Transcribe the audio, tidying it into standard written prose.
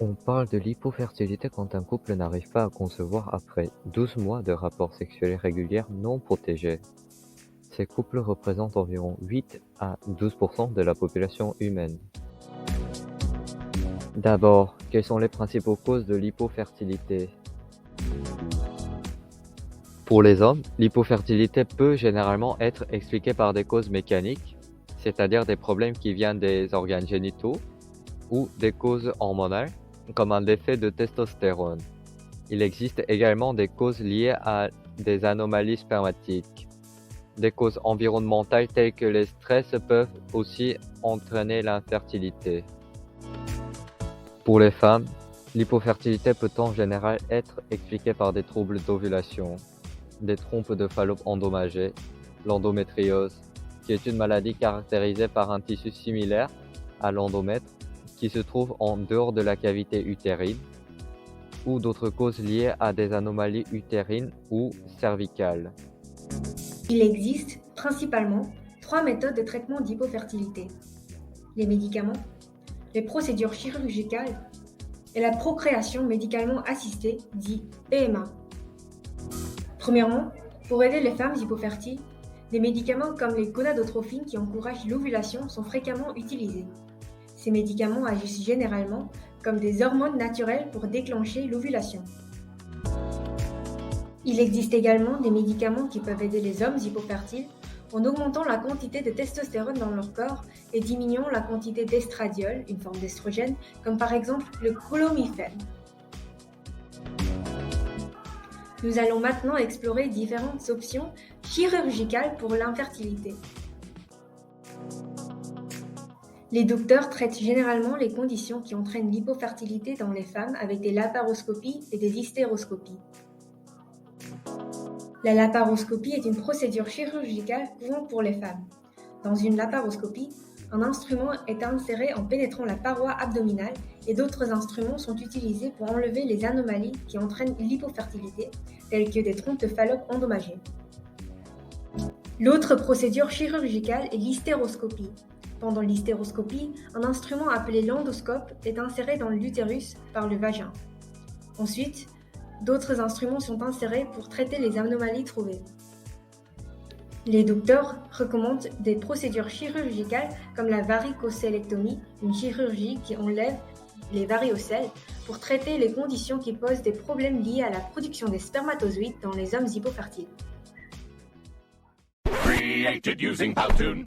On parle de l'hypofertilité quand un couple n'arrive pas à concevoir après 12 mois de rapports sexuels réguliers non protégés. Ces couples représentent environ 8 à 12% de la population humaine. D'abord, quelles sont les principales causes de l'hypofertilité? Pour les hommes, l'hypofertilité peut généralement être expliquée par des causes mécaniques, c'est-à-dire des problèmes qui viennent des organes génitaux, ou des causes hormonales, comme un défaut de testostérone. Il existe également des causes liées à des anomalies spermatiques. Des causes environnementales telles que les stress peuvent aussi entraîner l'infertilité. Pour les femmes, l'hypofertilité peut en général être expliquée par des troubles d'ovulation, des trompes de Fallope endommagées, l'endométriose, qui est une maladie caractérisée par un tissu similaire à l'endomètre qui se trouve en dehors de la cavité utérine, ou d'autres causes liées à des anomalies utérines ou cervicales. Il existe principalement 3 méthodes de traitement d'hypofertilité: les médicaments, les procédures chirurgicales et la procréation médicalement assistée, dit PMA. Premièrement, pour aider les femmes hypofertiles, des médicaments comme les gonadotrophines qui encouragent l'ovulation sont fréquemment utilisés. Ces médicaments agissent généralement comme des hormones naturelles pour déclencher l'ovulation. Il existe également des médicaments qui peuvent aider les hommes hypofertiles en augmentant la quantité de testostérone dans leur corps et diminuant la quantité d'estradiol, une forme d'estrogène, comme par exemple le clomifène. Nous allons maintenant explorer différentes options chirurgicales pour l'infertilité. Les docteurs traitent généralement les conditions qui entraînent l'hypofertilité dans les femmes avec des laparoscopies et des hystéroscopies. La laparoscopie est une procédure chirurgicale courante pour les femmes. Dans une laparoscopie, un instrument est inséré en pénétrant la paroi abdominale et d'autres instruments sont utilisés pour enlever les anomalies qui entraînent l'hypofertilité, telles que des trompes de Fallope endommagées. L'autre procédure chirurgicale est l'hystéroscopie. Pendant l'hystéroscopie, un instrument appelé l'endoscope est inséré dans l'utérus par le vagin. Ensuite, d'autres instruments sont insérés pour traiter les anomalies trouvées. Les docteurs recommandent des procédures chirurgicales comme la varicocélectomie, une chirurgie qui enlève les variocèles pour traiter les conditions qui posent des problèmes liés à la production des spermatozoïdes dans les hommes hypofertiles. Created using Powtoon.